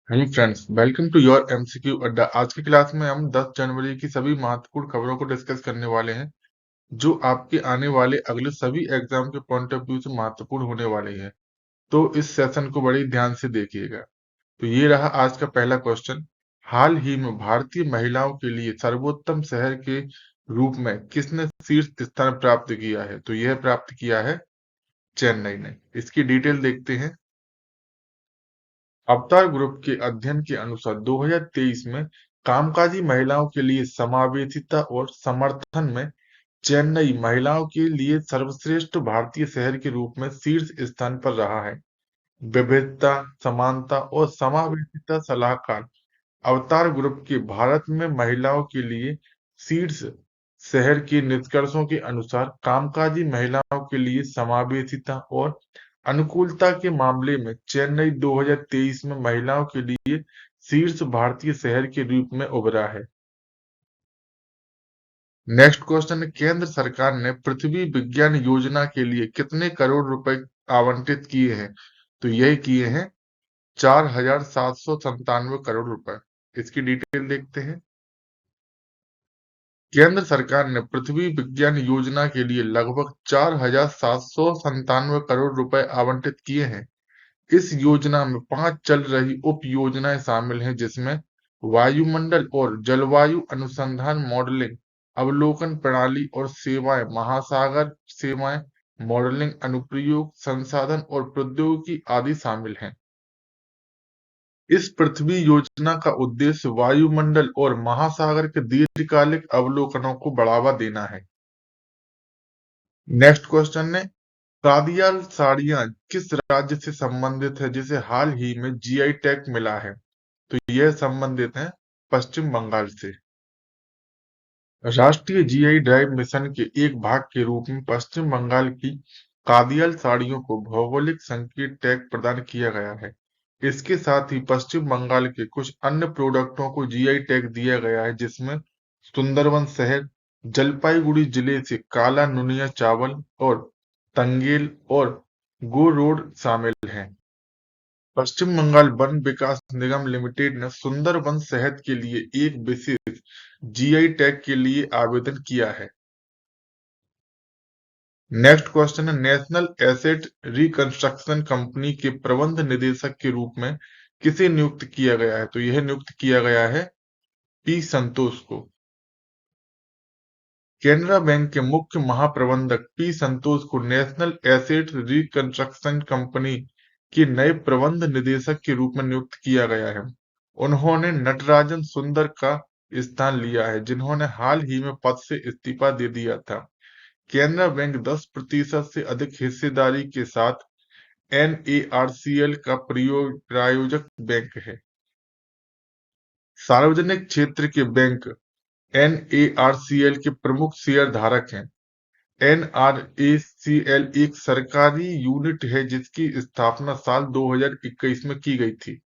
Hello friends, welcome to your MCQ अड्डा। आज की क्लास में हम 10 जनवरी की सभी महत्वपूर्ण खबरों को डिस्कस करने वाले हैं, जो आपके आने वाले अगले सभी एग्जाम के पॉइंट ऑफ व्यू से महत्वपूर्ण होने वाले हैं। तो इस सेशन को बड़ी ध्यान से देखिएगा। तो ये रहा आज का पहला क्वेश्चन। हाल ही में भारतीय महिलाओं के लिए सर्वोत्तम शहर के रूप में किसने शीर्ष स्थान प्राप्त किया है? तो यह प्राप्त किया है चेन्नई ने। इसकी डिटेल देखते हैं। अवतार ग्रुप के अध्ययन के अनुसार 2023 में कामकाजी महिलाओं के लिए समावेशिता और समर्थन में चेन्नई महिलाओं के लिए सर्वश्रेष्ठ भारतीय शहर के रूप में शीर्ष स्थान पर रहा है। विविधता, समानता और समावेशिता सलाहकार अवतार ग्रुप के भारत में महिलाओं के लिए शीर्ष शहर के निष्कर्षों के अनुसार कामकाजी महिलाओं के लिए समावेशिता और अनुकूलता के मामले में चेन्नई 2023 में महिलाओं के लिए शीर्ष भारतीय शहर के रूप में उभरा है। नेक्स्ट क्वेश्चन है, केंद्र सरकार ने पृथ्वी विज्ञान योजना के लिए कितने करोड़ रुपए आवंटित किए हैं? तो यह किए हैं 4,797 करोड़ रुपए। इसकी डिटेल देखते हैं। केंद्र सरकार ने पृथ्वी विज्ञान योजना के लिए लगभग 4,797 करोड़ रुपए आवंटित किए हैं। इस योजना में 5 चल रही उप योजनाएं शामिल हैं, जिसमें वायुमंडल और जलवायु अनुसंधान मॉडलिंग, अवलोकन प्रणाली और सेवाएं, महासागर सेवाएं, मॉडलिंग अनुप्रयोग, संसाधन और प्रौद्योगिकी आदि शामिल हैं। इस पृथ्वी योजना का उद्देश्य वायुमंडल और महासागर के दीर्घकालिक अवलोकनों को बढ़ावा देना है। नेक्स्ट क्वेश्चन है, कादियाल साड़ियां किस राज्य से संबंधित है जिसे हाल ही में जीआई टैग मिला है? तो यह संबंधित है पश्चिम बंगाल से। राष्ट्रीय जीआई ड्राइव मिशन के एक भाग के रूप में पश्चिम बंगाल की कादियाल साड़ियों को भौगोलिक संकेत टैग प्रदान किया गया है। इसके साथ ही पश्चिम बंगाल के कुछ अन्य प्रोडक्टों को जीआई टैग दिया गया है, जिसमें सुंदरवन शहर, जलपाईगुड़ी जिले से काला नुनिया चावल और तंगेल और गो रोड शामिल हैं। पश्चिम बंगाल वन विकास निगम लिमिटेड ने सुंदरबन शहद के लिए एक विशेष जीआई टैग के लिए आवेदन किया है। नेक्स्ट क्वेश्चन है, नेशनल एसेट रिकंस्ट्रक्शन कंपनी के प्रबंध निदेशक के रूप में किसे नियुक्त किया गया है? तो यह नियुक्त किया गया है पी संतोष को। केनरा बैंक के मुख्य महाप्रबंधक पी संतोष को नेशनल एसेट रिकंस्ट्रक्शन कंपनी के नए प्रबंध निदेशक के रूप में नियुक्त किया गया है। उन्होंने नटराजन सुंदर का स्थान लिया है, जिन्होंने हाल ही में पद से इस्तीफा दे दिया था। केनरा बैंक 10% से अधिक हिस्सेदारी के साथ एनएआरसीएल का प्रायोजक बैंक है। सार्वजनिक क्षेत्र के बैंक एनएआरसीएल के प्रमुख शेयरधारक हैं। एनआरएसीएल एक सरकारी यूनिट है जिसकी स्थापना साल 2021 में की गई थी।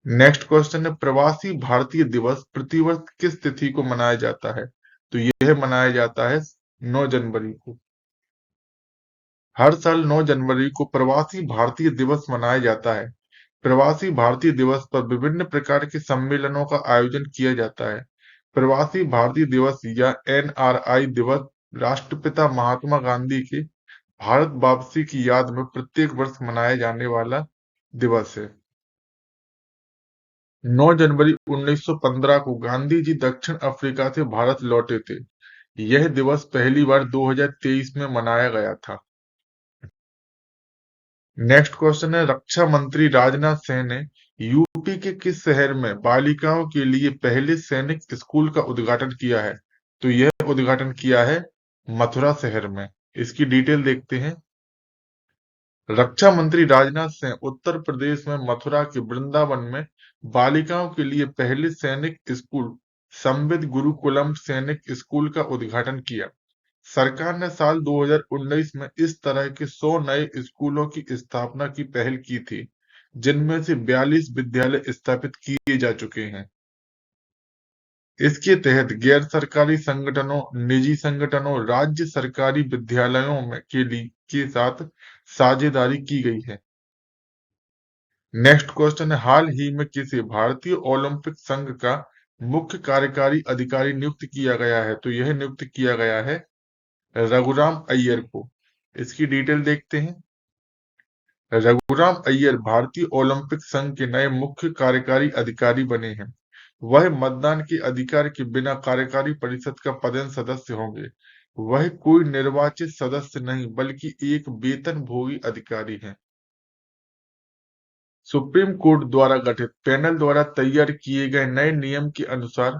नेक्स्ट क्वेश्चन है, प्रवासी भारतीय दिवस प्रतिवर्ष किस तिथि को मनाया जाता है? तो यह मनाया जाता है 9 जनवरी को। हर साल 9 जनवरी को प्रवासी भारतीय दिवस मनाया जाता है। प्रवासी भारतीय दिवस पर विभिन्न प्रकार के सम्मेलनों का आयोजन किया जाता है। प्रवासी भारतीय दिवस या एनआरआई दिवस राष्ट्रपिता महात्मा गांधी के भारत वापसी की याद में प्रत्येक वर्ष मनाया जाने वाला दिवस है। 9 जनवरी 1915 को गांधी जी दक्षिण अफ्रीका से भारत लौटे थे। यह दिवस पहली बार 2023 में मनाया गया था। नेक्स्ट क्वेश्चन है, रक्षा मंत्री राजनाथ सिंह ने यूपी के किस शहर में बालिकाओं के लिए पहले सैनिक स्कूल का उद्घाटन किया है? तो यह उद्घाटन किया है मथुरा शहर में। इसकी डिटेल देखते हैं। रक्षा मंत्री राजनाथ सिंह उत्तर प्रदेश में मथुरा के वृंदावन में बालिकाओं के लिए पहले सैनिक स्कूल संविद गुरुकुलम सैनिक स्कूल का उद्घाटन किया। सरकार ने साल 2019 में इस तरह के 100 नए स्कूलों की स्थापना की पहल की थी, जिनमें से 42 विद्यालय स्थापित किए जा चुके हैं। इसके तहत गैर सरकारी संगठनों, निजी संगठनों, राज्य सरकारी विद्यालयों के साथ साझेदारी की गई है। नेक्स्ट क्वेश्चन है, हाल ही में किसे भारतीय ओलंपिक संघ का मुख्य कार्यकारी अधिकारी नियुक्त किया गया है? तो यह नियुक्त किया गया है रघुराम अय्यर को। इसकी डिटेल देखते हैं। रघुराम अय्यर भारतीय ओलंपिक संघ के नए मुख्य कार्यकारी अधिकारी बने हैं। वह मतदान के अधिकार के बिना कार्यकारी परिषद का पदेन सदस्य होंगे। वह कोई निर्वाचित सदस्य नहीं बल्कि एक वेतनभोगी अधिकारी हैं। सुप्रीम कोर्ट द्वारा गठित पैनल द्वारा तैयार किए गए नए नियम के अनुसार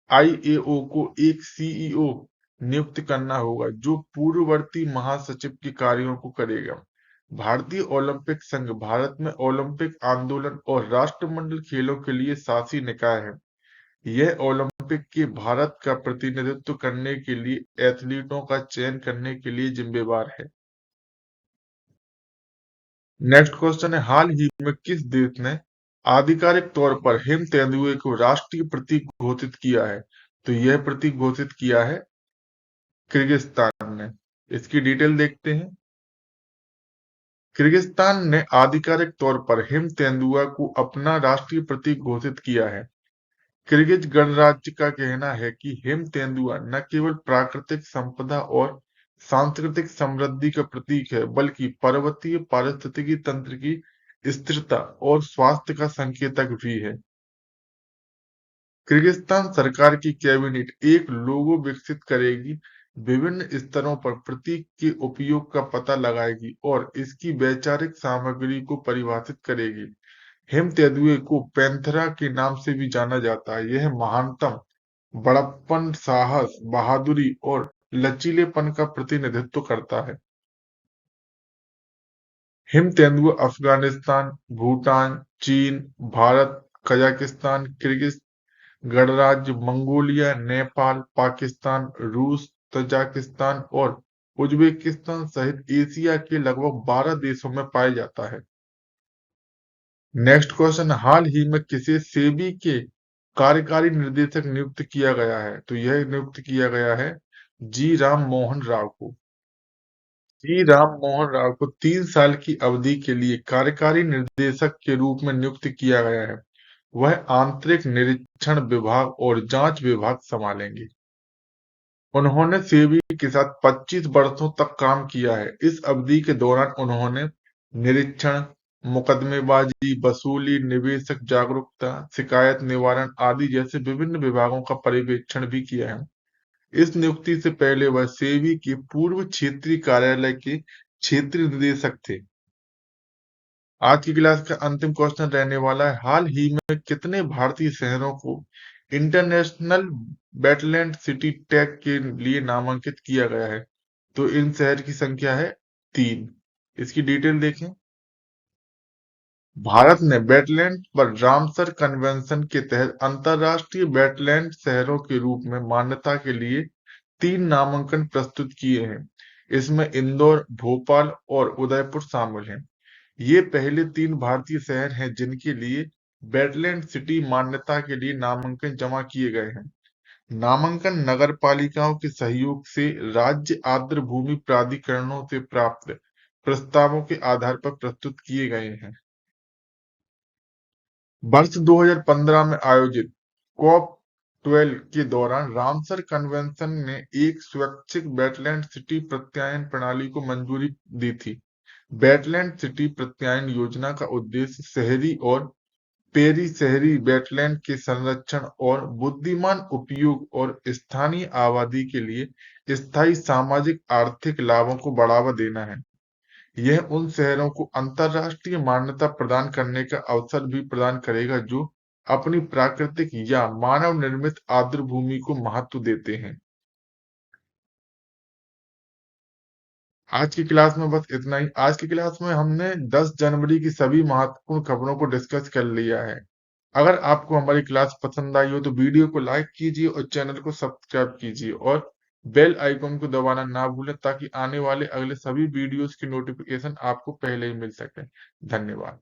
आईएओ को एक सीईओ नियुक्त करना होगा जो पूर्ववर्ती महासचिव के कार्यों को करेगा। भारतीय ओलंपिक संघ भारत में ओलंपिक आंदोलन और राष्ट्रमंडल खेलों के लिए शासी निकाय है। यह ओलंपिक के भारत का प्रतिनिधित्व करने के लिए एथलीटों का चयन करने के लिए जिम्मेवार है। नेक्स्ट क्वेश्चन है, हाल ही में किस देश ने आधिकारिक तौर पर हिम तेंदुए को राष्ट्रीय प्रतीक घोषित किया है? तो यह प्रतीक घोषित किया है किर्गिस्तान ने। इसकी डिटेल देखते हैं। किर्गिस्तान ने आधिकारिक तौर पर हिम तेंदुआ को अपना राष्ट्रीय प्रतीक घोषित किया है। किर्गिज गणराज्य का कहना है कि हिम तेंदुआ न केवल प्राकृतिक संपदा और सांस्कृतिक समृद्धि का प्रतीक है बल्कि पर्वतीय पारिस्थितिकी तंत्र की स्थिरता और स्वास्थ्य का संकेतक भी है। किर्गिस्तान सरकार की कैबिनेट एक लोगो विकसित करेगी, विभिन्न स्तरों पर प्रतीक के उपयोग का पता लगाएगी और इसकी वैचारिक सामग्री को परिभाषित करेगी। हिम तेंदुए को पैंथेरा के नाम से भी जाना जाता है। यह महानतम बड़प्पन, साहस, बहादुरी और लचीलेपन का प्रतिनिधित्व करता है। हिम तेंदुआ अफगानिस्तान, भूटान, चीन, भारत, कजाकिस्तान, किर्गिज गणराज्य, मंगोलिया, नेपाल, पाकिस्तान, रूस, तजाकिस्तान और उज्बेकिस्तान सहित एशिया के लगभग 12 देशों में पाया जाता है। नेक्स्ट क्वेश्चन, हाल ही में किसे सेबी के कार्यकारी निर्देशक नियुक्त किया गया है? तो यह नियुक्त किया गया है जी राम मोहन राव को। जी राम मोहन राव को 3 साल की अवधि के लिए कार्यकारी निर्देशक के रूप में नियुक्त किया गया है। वह आंतरिक निरीक्षण विभाग और जांच विभाग संभालेंगे। उन्होंने सेबी के साथ 25 वर्षों तक काम किया है। इस अवधि के दौरान उन्होंने निरीक्षण, मुकदमेबाजी, वसूली, निवेशक जागरूकता, शिकायत निवारण आदि जैसे विभिन्न विभागों का पर्यवेक्षण भी किया है। इस नियुक्ति से पहले वह सेबी के पूर्व क्षेत्रीय कार्यालय के क्षेत्रीय निदेशक थे। आज की क्लास का अंतिम क्वेश्चन रहने वाला है, हाल ही में कितने भारतीय शहरों को इंटरनेशनल वेटलैंड सिटी टैग के लिए नामांकित किया गया है? तो इन शहर की संख्या है 3। इसकी डिटेल देखें। भारत ने वेटलैंड पर रामसर कन्वेंशन के तहत अंतरराष्ट्रीय वेटलैंड शहरों के रूप में मान्यता के लिए 3 नामांकन प्रस्तुत किए हैं। इसमें इंदौर, भोपाल और उदयपुर शामिल हैं। ये पहले 3 भारतीय शहर हैं जिनके लिए वेटलैंड सिटी मान्यता के लिए नामांकन जमा किए गए हैं। नामांकन नगरपालिकाओं के सहयोग से राज्य आर्द्र भूमि प्राधिकरणों से प्राप्त प्रस्तावों के आधार पर प्रस्तुत किए गए हैं। वर्ष 2015 में आयोजित कॉप 12 के दौरान रामसर कन्वेंशन ने एक स्वैच्छिक वेटलैंड सिटी प्रत्यायन प्रणाली को मंजूरी दी थी। वेटलैंड सिटी प्रत्यायन योजना का उद्देश्य शहरी और पेरी-शहरी वेटलैंड के संरक्षण और बुद्धिमान उपयोग और स्थानीय आबादी के लिए स्थायी सामाजिक आर्थिक लाभों को बढ़ावा देना है। यह उन शहरों को अंतरराष्ट्रीय मान्यता प्रदान करने का अवसर भी प्रदान करेगा जो अपनी प्राकृतिक या मानव निर्मित आर्द्रभूमि को महत्व देते हैं। आज की क्लास में बस इतना ही। आज की क्लास में हमने 10 जनवरी की सभी महत्वपूर्ण खबरों को डिस्कस कर लिया है। अगर आपको हमारी क्लास पसंद आई हो तो वीडियो को लाइक कीजिए और चैनल को सब्सक्राइब कीजिए और बेल आइकन को दबाना ना भूलें ताकि आने वाले अगले सभी वीडियोस की नोटिफिकेशन आपको पहले ही मिल सके। धन्यवाद।